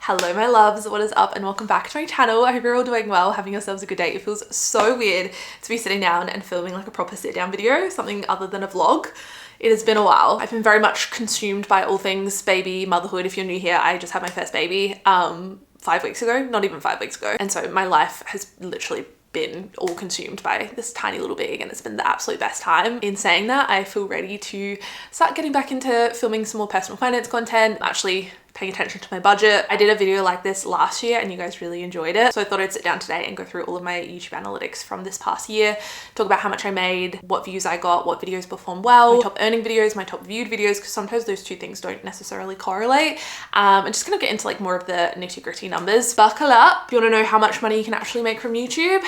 Hello my loves, what is up and welcome back to my channel. I hope you're all doing well, having yourselves a good day. It feels so weird to be sitting down and filming like a proper sit down video, something other than a vlog. It has been a while. I've been very much consumed by all things baby, motherhood. If you're new here, I just had my first baby 5 weeks ago, not even 5 weeks ago. And so my life has literally been all consumed by this tiny little being, and it's been the absolute best time. In saying that, I feel ready to start getting back into filming some more personal finance content, actually paying attention to my budget. I did a video like this last year and you guys really enjoyed it. So I thought I'd sit down today and go through all of my YouTube analytics from this past year, talk about how much I made, what views I got, what videos performed well, my top earning videos, my top viewed videos, because sometimes those two things don't necessarily correlate. I'm just gonna get into like more of the nitty gritty numbers. Buckle up. If you wanna know how much money you can actually make from YouTube,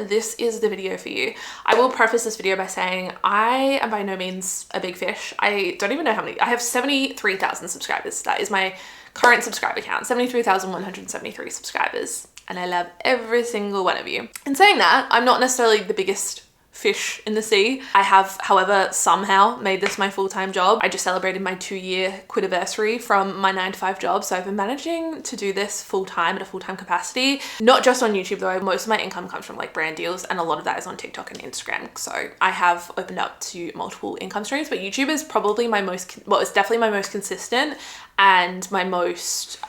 this is the video for you. I will preface this video by saying I am by no means a big fish. I don't even know how many. I have 73,000 subscribers. That is my current subscriber count, 73,173 subscribers, and I love every single one of you. In saying that, I'm not necessarily the biggest fish in the sea. I have, however, somehow made this my full-time job. I just celebrated my 2-year quit-anniversary from my 9-to-5 job, so I've been managing to do this full-time at a full-time capacity. Not just on YouTube though, most of my income comes from like brand deals, and a lot of that is on TikTok and Instagram. So I have opened up to multiple income streams, but YouTube is probably my most, well, it's definitely my most consistent and my most,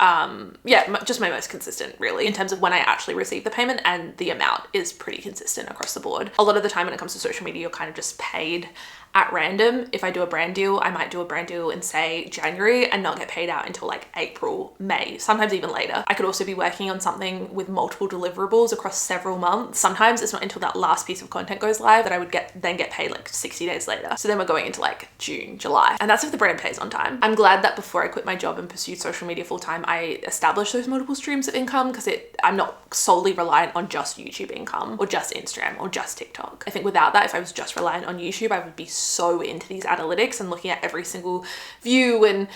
just my most consistent really, in terms of when I actually receive the payment, and the amount is pretty consistent across the board. A lot of the time when it comes to social media, you're kind of just paid at random. If I do a brand deal, I might do a brand deal in say January and not get paid out until like April, May, sometimes even later. I could also be working on something with multiple deliverables across several months. Sometimes it's not until that last piece of content goes live that I would then get paid like 60 days later. So then we're going into like June, July, and that's if the brand pays on time. I'm glad that before I quit my job and pursued social media full time, I established those multiple streams of income, because I'm not solely reliant on just YouTube income or just Instagram or just TikTok. I think without that, if I was just reliant on YouTube, I would be so into these analytics and looking at every single view and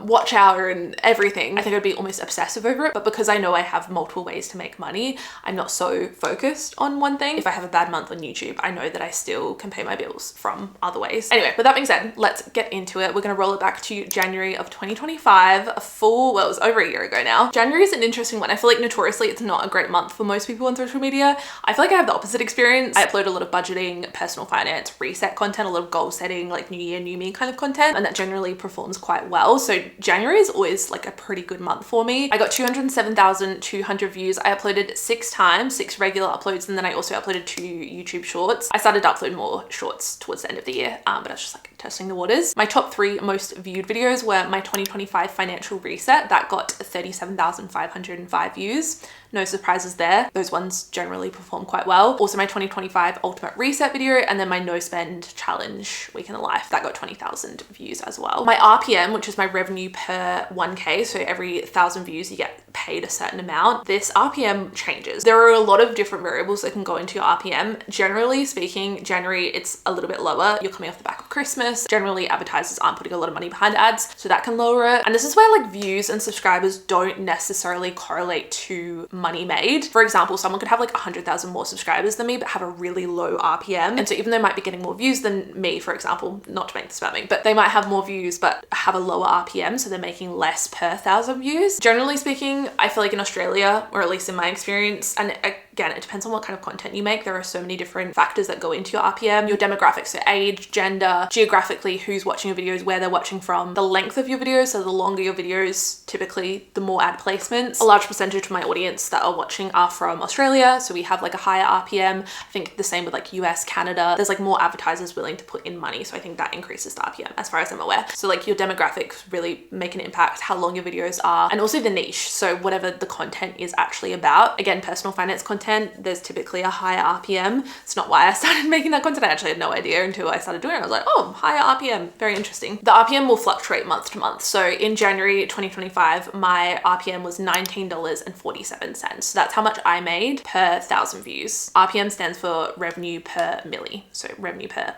watch hour and everything. I think I'd be almost obsessive over it, but because I know I have multiple ways to make money, I'm not so focused on one thing. If I have a bad month on YouTube, I know that I still can pay my bills from other ways. Anyway, with that being said, let's get into it. We're gonna roll it back to January of 2025, it was over a year ago now. January is an interesting one. I feel like notoriously it's not a great month for most people on social media. I feel like I have the opposite experience. I upload a lot of budgeting, personal finance, reset content, a lot of goal setting, like new year, new me kind of content, and that generally performs quite well. So January is always like a pretty good month for me. I got 207,200 views. I uploaded 6 times, 6 regular uploads, and then I also uploaded 2 YouTube shorts. I started to upload more shorts towards the end of the year, but I was just like testing the waters. My top 3 most viewed videos were my 2025 financial reset. That got 37,505 views. No surprises there. Those ones generally perform quite well. Also my 2025 ultimate reset video, and then my no spend challenge week in the life, that got 20,000 views as well. My RPM, which is my revenue per 1K, so every 1,000 views you get paid a certain amount. This RPM changes. There are a lot of different variables that can go into your RPM. Generally speaking, January it's a little bit lower. You're coming off the back of Christmas. Generally advertisers aren't putting a lot of money behind ads, so that can lower it. And this is where like views and subscribers don't necessarily correlate to money made. For example, someone could have like 100,000 more subscribers than me but have a really low RPM, and so even though they might be getting more views than me, for example, not to make this about me, but they might have more views but have a lower RPM, so they're making less per 1,000 views. Generally speaking, I feel like in Australia, or at least in my experience, and again, it depends on what kind of content you make. There are so many different factors that go into your RPM. Your demographics, so age, gender, geographically, who's watching your videos, where they're watching from, the length of your videos. So the longer your videos, typically the more ad placements. A large percentage of my audience that are watching are from Australia, so we have like a higher RPM. I think the same with like US, Canada. There's like more advertisers willing to put in money, so I think that increases the RPM as far as I'm aware. So like your demographics really make an impact, how long your videos are, and also the niche, so whatever the content is actually about. Again, personal finance content, there's typically a higher RPM. It's not why I started making that content. I actually had no idea until I started doing it. I was like, oh, higher RPM, very interesting. The RPM will fluctuate month to month. So in January 2025, my RPM was $19.47. So that's how much I made per 1,000 views. RPM stands for revenue per milli, so revenue per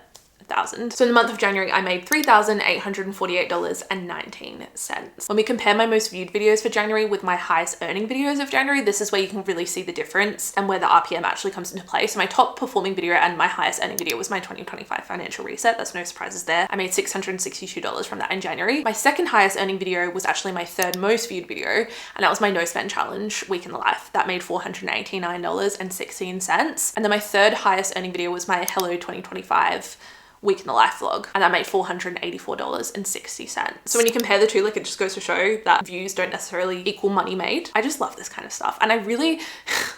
1,000. So in the month of January, I made $3,848.19. When we compare my most viewed videos for January with my highest earning videos of January, this is where you can really see the difference and where the RPM actually comes into play. So my top performing video and my highest earning video was my 2025 financial reset. That's no surprises there. I made $662 from that in January. My second highest earning video was actually my third most viewed video, and that was my no spend challenge week in the life. That made $489.16. And then my third highest earning video was my Hello 2025 week in the life vlog, and that made $484.60. So when you compare the two, like, it just goes to show that views don't necessarily equal money made. I just love this kind of stuff. And I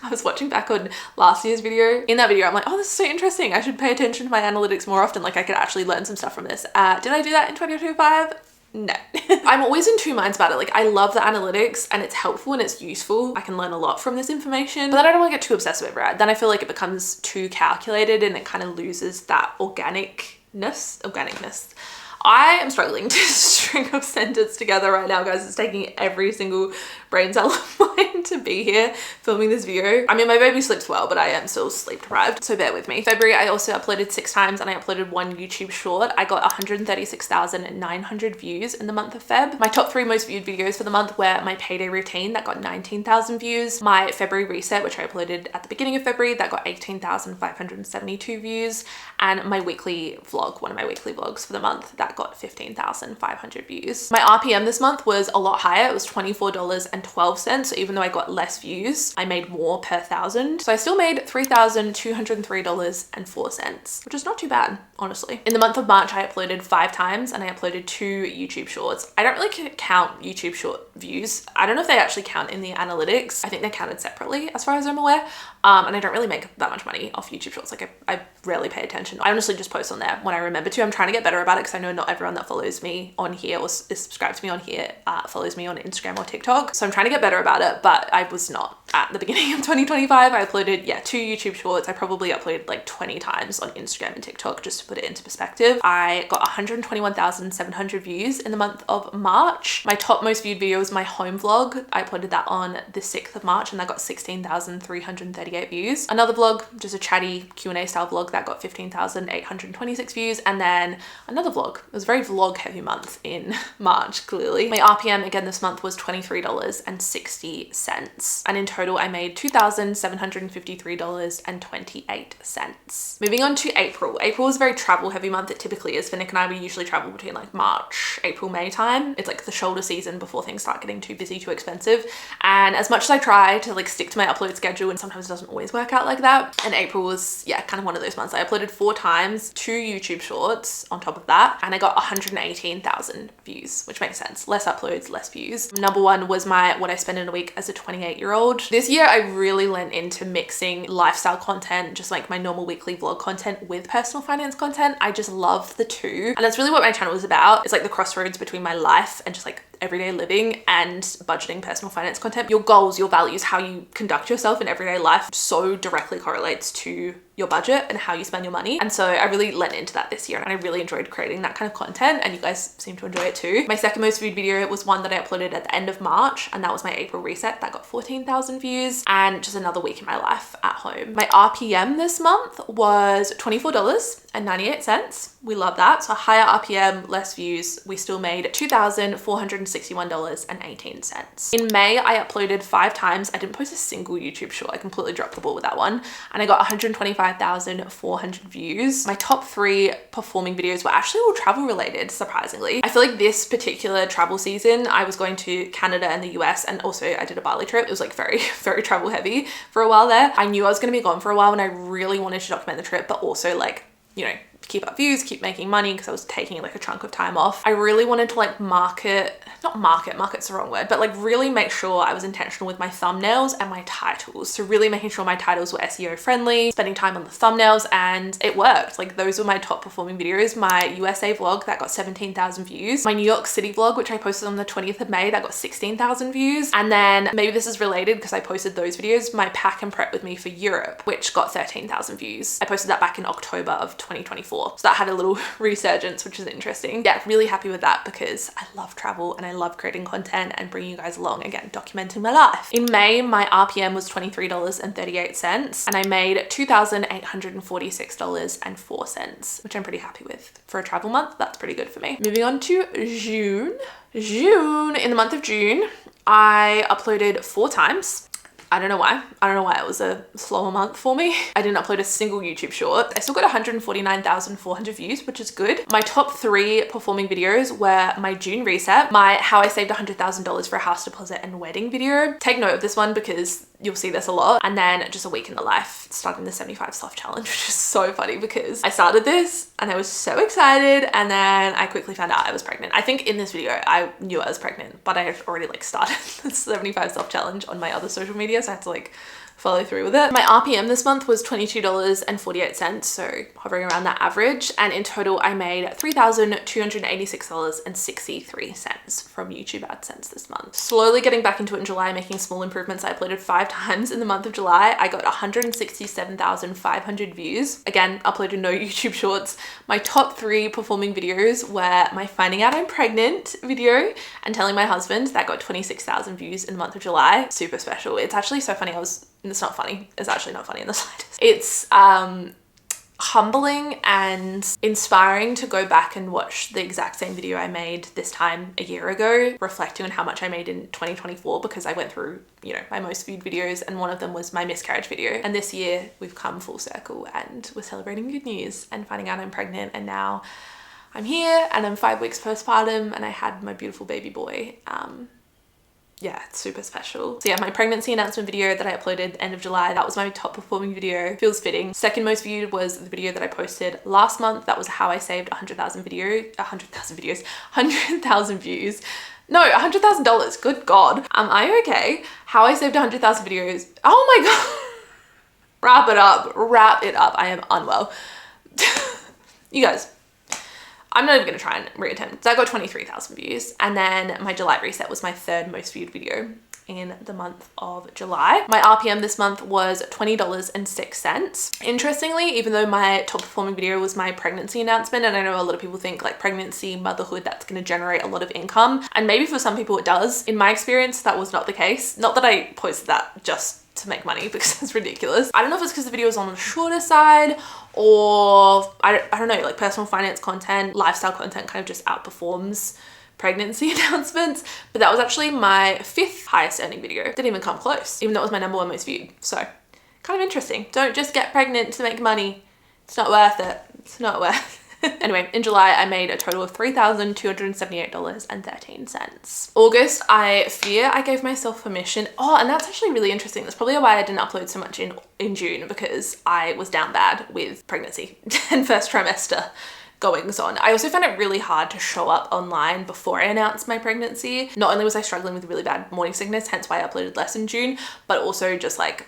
was watching back on last year's video. In that video, I'm like, oh, this is so interesting. I should pay attention to my analytics more often. Like, I could actually learn some stuff from this. Did I do that in 2025? No. I'm always in two minds about it. Like, I love the analytics and it's helpful and it's useful. I can learn a lot from this information, but then I don't want to get too obsessed with it, right? Then I feel like it becomes too calculated and it kind of loses that organicness. I am struggling to string a sentence together right now, guys. It's taking every single brain cell of mine to be here filming this video. I mean, my baby sleeps well, but I am still sleep deprived, so bear with me. February, I also uploaded 6 times and I uploaded 1 YouTube short. I got 136,900 views in the month of Feb. My top 3 most viewed videos for the month were my payday routine that got 19,000 views, my February reset, which I uploaded at the beginning of February, that got 18,572 views, and my weekly vlog, one of my weekly vlogs for the month, that got 15,500 views. My RPM this month was a lot higher. It was $24.12. So even though I got less views, I made more per 1,000. So I still made $3,203.04, which is not too bad, honestly. In the month of March, I uploaded 5 times and I uploaded 2 YouTube shorts. I don't really count YouTube short views. I don't know if they actually count in the analytics. I think they're counted separately as far as I'm aware. And I don't really make that much money off YouTube shorts. Like, I rarely pay attention. I honestly just post on there when I remember to. I'm trying to get better about it because I know not everyone that follows me on here or is subscribed to me on here follows me on Instagram or TikTok. So I'm trying to get better about it, but I was not at the beginning of 2025. I uploaded, 2 YouTube shorts. I probably uploaded like 20 times on Instagram and TikTok just to put it into perspective. I got 121,700 views in the month of March. My top most viewed video was my home vlog. I uploaded that on the 6th of March and that got 16,338 views. Another vlog, just a chatty Q&A style vlog, that got 15,826 views. And then another vlog. It was a very vlog heavy month in March, clearly. My RPM again this month was $23.60. And in total, I made $2,753.28. Moving on to April. April was a very travel heavy month. It typically is for Nick and I. We usually travel between like March, April, May time. It's like the shoulder season before things start getting too busy, too expensive. And as much as I try to like stick to my upload schedule, and sometimes it doesn't always work out like that. And April was, kind of one of those months. I uploaded 4 times, 2 YouTube shorts on top of that, and I got 118,000 views, which makes sense. Less uploads, less views. Number 1 was my what I spend in a week as a 28-year-old. This year, I really went into mixing lifestyle content, just like my normal weekly vlog content, with personal finance content. I just love the two. And that's really what my channel is about. It's like the crossroads between my life and just like everyday living and budgeting personal finance content. Your goals, your values, how you conduct yourself in everyday life so directly correlates to your budget and how you spend your money. And so I really lent into that this year and I really enjoyed creating that kind of content, and you guys seem to enjoy it too. My second most viewed video was one that I uploaded at the end of March, and that was my April reset. That got 14,000 views, and just another week in my life at home. My RPM this month was $24.98. We love that. So higher RPM, less views. We still made $2,461.18. In May, I uploaded 5 times. I didn't post a single YouTube short. I completely dropped the ball with that one. And I got 125,400 views. My top 3 performing videos were actually all travel related, surprisingly. I feel like this particular travel season, I was going to Canada and the US, and also I did a Bali trip. It was like very, very travel heavy for a while there. I knew I was going to be gone for a while and I really wanted to document the trip, but also like, keep up views, keep making money, because I was taking like a chunk of time off. I really wanted to like market's the wrong word, but like really make sure I was intentional with my thumbnails and my titles. So really making sure my titles were SEO friendly, spending time on the thumbnails, and it worked. Like those were my top performing videos. My USA vlog, that got 17,000 views. My New York City vlog, which I posted on the 20th of May, that got 16,000 views. And then maybe this is related because I posted those videos, my pack and prep with me for Europe, which got 13,000 views. I posted that back in October of 2024. 2024. So that had a little resurgence, which is interesting. Yeah, really happy with that because I love travel and I love creating content and bringing you guys along, again, documenting my life. In May, my RPM was $23.38 and I made $2,846.04, which I'm pretty happy with. For a travel month, that's pretty good for me. Moving on to June. In the month of June, I uploaded 4 times. I don't know why. I don't know why it was a slower month for me. I didn't upload a single YouTube short. I still got 149,400 views, which is good. My top 3 performing videos were my June reset, my how I saved $100,000 for a house deposit and wedding video. Take note of this one because you'll see this a lot. And then just a week in the life, starting the 75 soft challenge, which is so funny because I started this and I was so excited and then I quickly found out I was pregnant. I think in this video I knew I was pregnant, but I had already like started the 75 soft challenge on my other social media, so I had to like follow through with it. My RPM this month was $22.48, so hovering around that average. And in total, I made $3,286.63 from YouTube AdSense this month. Slowly getting back into it in July, making small improvements. I uploaded 5 times in the month of July. I got 167,500 views. Again, uploaded no YouTube shorts. My top 3 performing videos were my finding out I'm pregnant video and telling my husband. That got 26,000 views in the month of July. Super special. It's actually so funny. It's not funny. It's actually not funny in the slightest. It's humbling and inspiring to go back and watch the exact same video I made this time a year ago, reflecting on how much I made in 2024 because I went through, you know, my most viewed videos and one of them was my miscarriage video. And this year we've come full circle and we're celebrating good news and finding out I'm pregnant, and now I'm here and I'm 5 weeks postpartum and I had my beautiful baby boy. Yeah, it's super special. So yeah, my pregnancy announcement video that I uploaded end of July, that was my top performing video. Feels fitting. Second most viewed was the video that I posted last month. That was how I saved 100,000 views. No, $100,000. Good God. Am I okay? How I saved 100,000 videos. Oh my God. Wrap it up. Wrap it up. I am unwell. You guys, I'm not even gonna try and reattempt. So I got 23,000 views. And then my July reset was my 3rd most viewed video in the month of July. My RPM this month was $20.06. Interestingly, even though my top performing video was my pregnancy announcement, and I know a lot of people think like pregnancy, motherhood, that's gonna generate a lot of income. And maybe for some people it does. In my experience, that was not the case. Not that I posted that just to make money because it's ridiculous. I don't know if it's because the video was on the shorter side or I don't know, like personal finance content, lifestyle content kind of just outperforms pregnancy announcements, but that was actually my 5th highest earning video. Didn't even come close, even though it was my number 1 most viewed. So kind of interesting. Don't just get pregnant to make money. It's not worth it. It's not worth it. Anyway, in July, I made a total of $3,278.13. August, I fear I gave myself permission. Oh, and that's actually really interesting. That's probably why I didn't upload so much in June, because I was down bad with pregnancy and first trimester goings on. I also found it really hard to show up online before I announced my pregnancy. Not only was I struggling with really bad morning sickness, hence why I uploaded less in June, but also just like,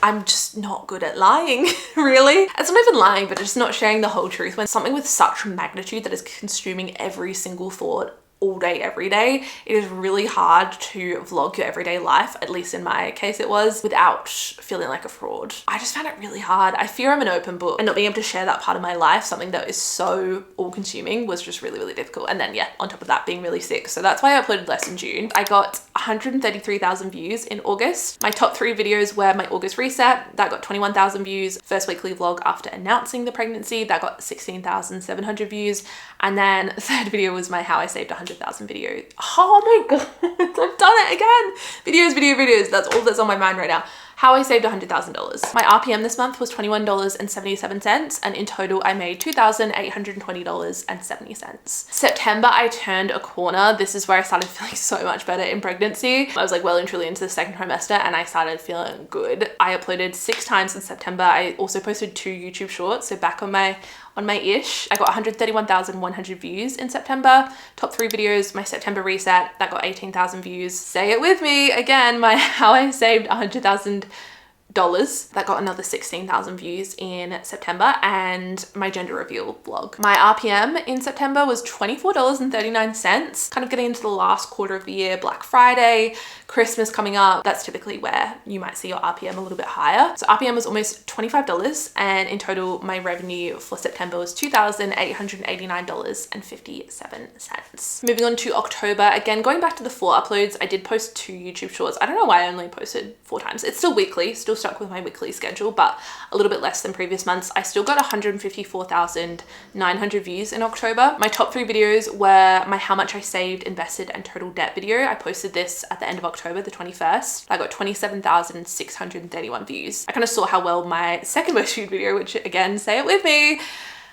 I'm just not good at lying, really. It's not even lying, but just not sharing the whole truth when something with such magnitude that is consuming every single thought all day, every day. It is really hard to vlog your everyday life, at least in my case it was, without feeling like a fraud. I just found it really hard. I fear I'm an open book, and not being able to share that part of my life, something that is so all-consuming, was just really, really difficult. And then yeah, on top of that, being really sick. So that's why I uploaded less in June. I got 133,000 views in August. My top 3 videos were my August reset, that got 21,000 views. First weekly vlog after announcing the pregnancy, that got 16,700 views. And then the 3rd video was my how I saved 100,000 video. Oh my God, I've done it again. Videos. That's all that's on my mind right now. How I saved $100,000. My RPM this month was $21.77, and in total I made $2,820.70. September, I turned a corner. This is where I started feeling so much better in pregnancy. I was like well and truly into the 2nd trimester and I started feeling good. I uploaded 6 times in September. I also posted 2 YouTube shorts, so back on my ish. I got 131,100 views in September. Top 3 videos, my September reset, that got 18,000 views. Say it with me again, my how I saved 100,000 that got another 16,000 views in September, and my gender reveal vlog. My RPM in September was $24.39, kind of getting into the last quarter of the year, Black Friday, Christmas coming up. That's typically where you might see your RPM a little bit higher. So RPM was almost $25, and in total my revenue for September was $2,889.57. Moving on to October, again going back to the 4 uploads, I did post 2 YouTube shorts. I don't know why I only posted 4 times. It's still weekly, still stuck with my weekly schedule, but a little bit less than previous months. I still got 154,900 views in October. My top 3 videos were my how much I saved, invested, and total debt video. I posted this at the end of October, the 21st. I got 27,631 views. I kind of saw how well my second most viewed video, which again, say it with me,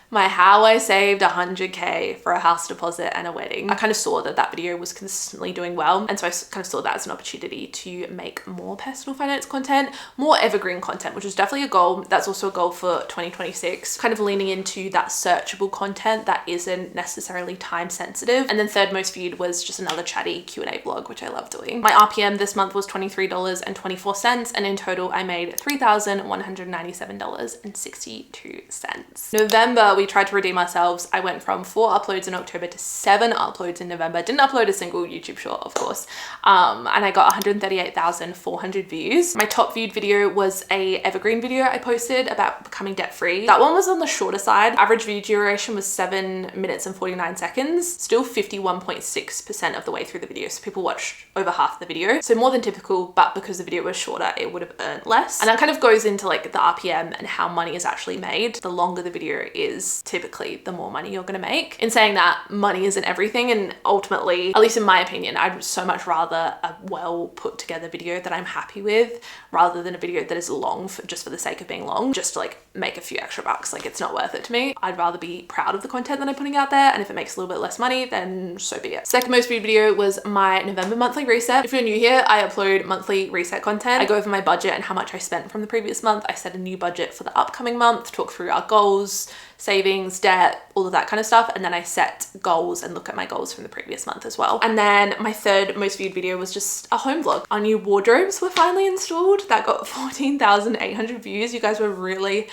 my how I saved 100K for a house deposit and a wedding. I kind of saw that that video was consistently doing well, and so I kind of saw that as an opportunity to make more personal finance content, more evergreen content, which is definitely a goal. That's also a goal for 2026, kind of leaning into that searchable content that isn't necessarily time sensitive. And then third most viewed was just another chatty Q&A vlog, which I love doing. My RPM this month was $23.24, and in total I made $3,197.62. November, we tried to redeem ourselves. I went from 4 uploads in October to 7 uploads in November. Didn't upload a single YouTube short, of course. And I got 138,400 views. My top viewed video was a evergreen video I posted about becoming debt free. That one was on the shorter side. Average view duration was 7 minutes and 49 seconds. Still 51.6% of the way through the video. So people watched over half the video. So more than typical, but because the video was shorter, it would have earned less. And that kind of goes into like the RPM and how money is actually made. The longer the video is, typically the more money you're going to make. In saying that, money isn't everything, and ultimately, at least in my opinion, I'd so much rather a well put together video that I'm happy with rather than a video that is long just for the sake of being long, just to like make a few extra bucks. Like, it's not worth it to me. I'd rather be proud of the content that I'm putting out there, and if it makes a little bit less money, then so be it. Second most viewed video was my November monthly reset. If you're new here, I upload monthly reset content. I go over my budget and how much I spent from the previous month. I set a new budget for the upcoming month, talk through our goals, savings, debt, all of that kind of stuff. And then I set goals and look at my goals from the previous month as well. And then my third most viewed video was just a home vlog. Our new wardrobes were finally installed. That got 14,800 views. You guys were really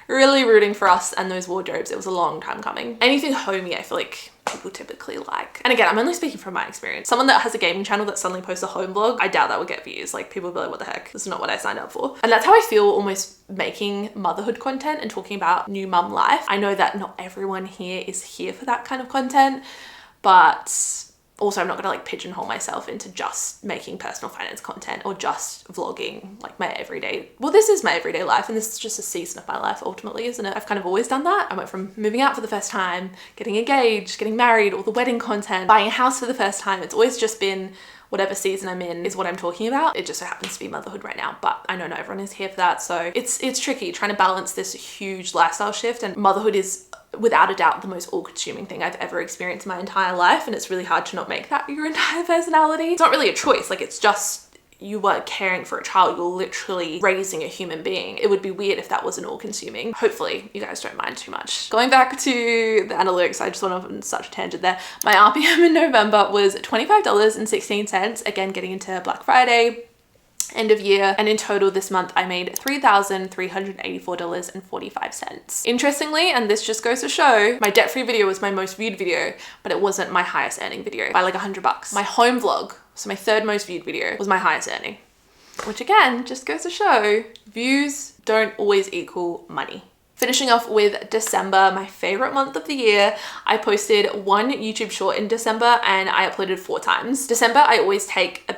rooting for us and those wardrobes. It was a long time coming. Anything homey, I feel like people typically like. And again, I'm only speaking from my experience. Someone that has a gaming channel that suddenly posts a home vlog, I doubt that would get views. Like, people would be like, what the heck? This is not what I signed up for. And that's how I feel almost making motherhood content and talking about new mum life. I know that not everyone here is here for that kind of content, but also I'm not gonna like pigeonhole myself into just making personal finance content or just vlogging like my everyday. Well, this is my everyday life, and this is just a season of my life ultimately, isn't it? I've kind of always done that. I went from moving out for the first time, getting engaged, getting married, all the wedding content, buying a house for the first time. It's always just been whatever season I'm in is what I'm talking about. It just so happens to be motherhood right now, but I know not everyone is here for that. So it's tricky trying to balance this huge lifestyle shift, and motherhood is without a doubt the most all-consuming thing I've ever experienced in my entire life, and it's really hard to not make that your entire personality. It's not really a choice, like it's just you weren't caring for a child, you're literally raising a human being. It would be weird if that wasn't all-consuming. Hopefully you guys don't mind too much. Going back to the analytics, I just went off on such a tangent there. My RPM in November was $25.16, again getting into Black Friday, end of year, and in total this month I made $3,384.45. Interestingly, and this just goes to show, my debt-free video was my most viewed video, but it wasn't my highest earning video by like $100. My home vlog, so my third most viewed video, was my highest earning, which again just goes to show views don't always equal money. Finishing off with December, my favorite month of the year, I posted 1 YouTube short in December and I uploaded 4 times. December, I always take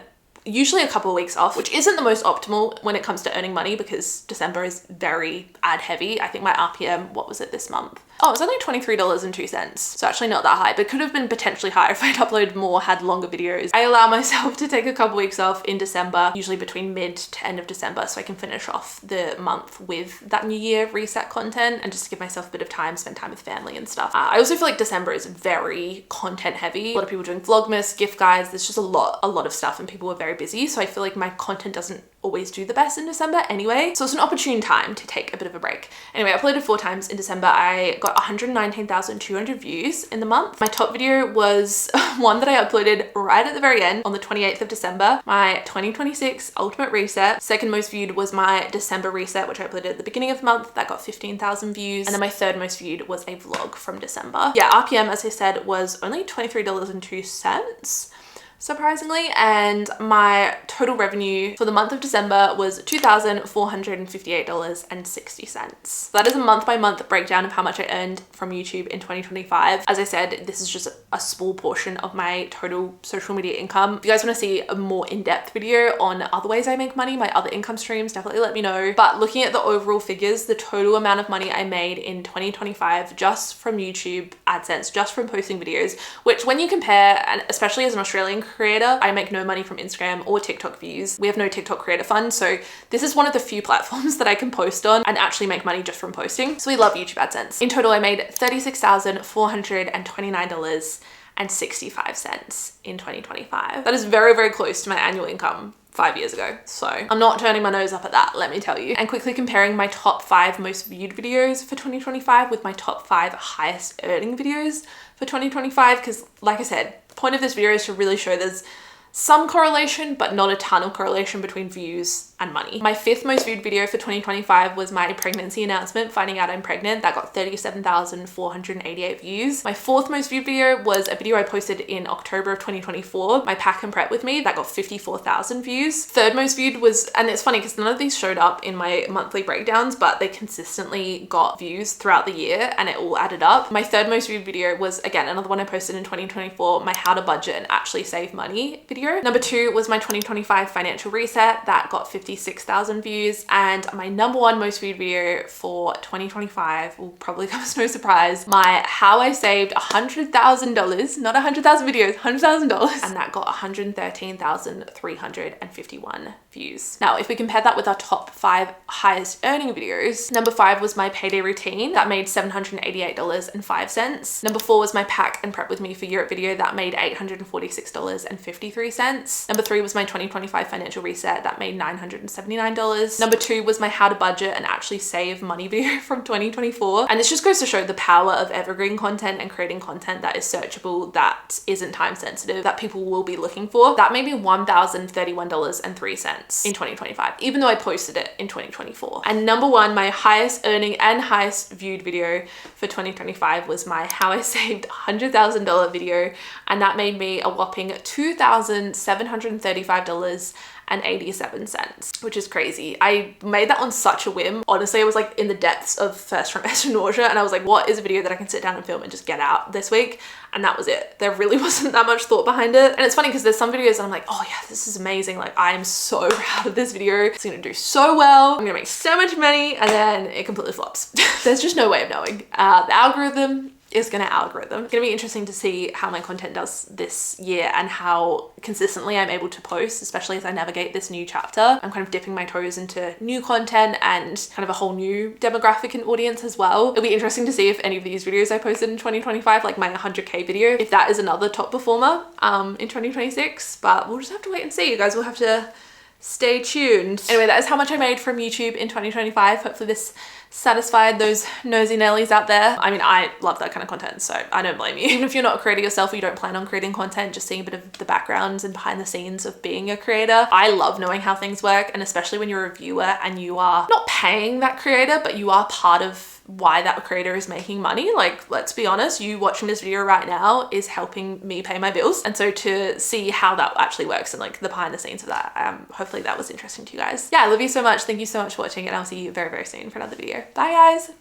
usually a couple of weeks off, which isn't the most optimal when it comes to earning money because December is very ad heavy. I think my RPM, what was it this month? Oh, it was only $23.02. So actually not that high, but could have been potentially higher if I'd uploaded more, had longer videos. I allow myself to take a couple weeks off in December, usually between mid to end of December, so I can finish off the month with that New Year reset content and just give myself a bit of time, spend time with family and stuff. I also feel like December is very content heavy. A lot of people doing Vlogmas, gift guides, there's just a lot of stuff and people are very busy. So I feel like my content doesn't always do the best in December anyway. So it's an opportune time to take a bit of a break. Anyway, I uploaded 4 times in December. I got 119,200 views in the month. My top video was one that I uploaded right at the very end on the 28th of December, my 2026 ultimate reset. Second most viewed was my December reset, which I uploaded at the beginning of the month. That got 15,000 views. And then my third most viewed was a vlog from December. Yeah, RPM, as I said, was only $23.02. Surprisingly, and my total revenue for the month of December was $2,458.60. That is a month-by-month breakdown of how much I earned from YouTube in 2025. As I said, this is just a small portion of my total social media income. If you guys want to see a more in-depth video on other ways I make money, my other income streams, definitely let me know. But looking at the overall figures, the total amount of money I made in 2025 just from YouTube AdSense, just from posting videos, which when you compare, and especially as an Australian creator, I make no money from Instagram or TikTok views. We have no TikTok creator fund, so this is one of the few platforms that I can post on and actually make money just from posting. So we love YouTube AdSense. In total, I made $36,429.65 in 2025. That is very, very close to my annual income 5 years ago. So I'm not turning my nose up at that, let me tell you. And quickly comparing my top 5 most viewed videos for 2025 with my top 5 highest earning videos for 2025, because like I said, the point of this video is to really show there's some correlation, but not a ton of correlation between views and money. My 5th most viewed video for 2025 was my pregnancy announcement, finding out I'm pregnant. That got 37,488 views. My 4th most viewed video was a video I posted in October of 2024, my pack and prep with me. That got 54,000 views. 3rd most viewed was, and it's funny because none of these showed up in my monthly breakdowns, but they consistently got views throughout the year and it all added up. My 3rd most viewed video was, again, another one I posted in 2024, my how to budget and actually save money video. Number 2 was my 2025 financial reset. That got 56,000 views. And my number 1 most viewed video for 2025 will probably come as no surprise, my how I saved $100,000, not 100,000 videos, $100,000. And that got 113,351 views. Now, if we compare that with our top 5 highest earning videos, number 5 was my payday routine. That made $788.05. Number 4 was my pack and prep with me for Europe video. That made $846.53. Number 3 was my 2025 financial reset. That made $979. Number 2 was my how to budget and actually save money video from 2024. And this just goes to show the power of evergreen content and creating content that is searchable, that isn't time sensitive, that people will be looking for. That made me $1,031.03 in 2025, even though I posted it in 2024. And number 1, my highest earning and highest viewed video for 2025 was my how I saved $100,000 video. And that made me a whopping $2,735.87, which is crazy. I made that on such a whim. Honestly, I was like in the depths of first trimester nausea and I was like, what is a video that I can sit down and film and just get out this week? And that was it. There really wasn't that much thought behind it. And it's funny because there's some videos that I'm like, oh yeah, this is amazing. Like I am so proud of this video. It's gonna do so well. I'm gonna make so much money, and then it completely flops. There's just no way of knowing. The algorithm is gonna algorithm. It's gonna be interesting to see how my content does this year and how consistently I'm able to post, especially as I navigate this new chapter. I'm kind of dipping my toes into new content and kind of a whole new demographic and audience as well. It'll be interesting to see if any of these videos I posted in 2025, like my 100K video, if that is another top performer in 2026, but we'll just have to wait and see. You guys will have to stay tuned. Anyway, that is how much I made from YouTube in 2025. Hopefully this satisfied those nosy Nellies out there. I mean, I love that kind of content, so I don't blame you. Even if you're not a creator yourself or you don't plan on creating content, just seeing a bit of the backgrounds and behind the scenes of being a creator. I love knowing how things work, and especially when you're a viewer and you are not paying that creator, but you are part of why that creator is making money. Like, let's be honest, you watching this video right now is helping me pay my bills. And so to see how that actually works and like the behind the scenes of that, hopefully that was interesting to you guys. Yeah, I love you so much. Thank you so much for watching, and I'll see you very, very soon for another video. Bye guys.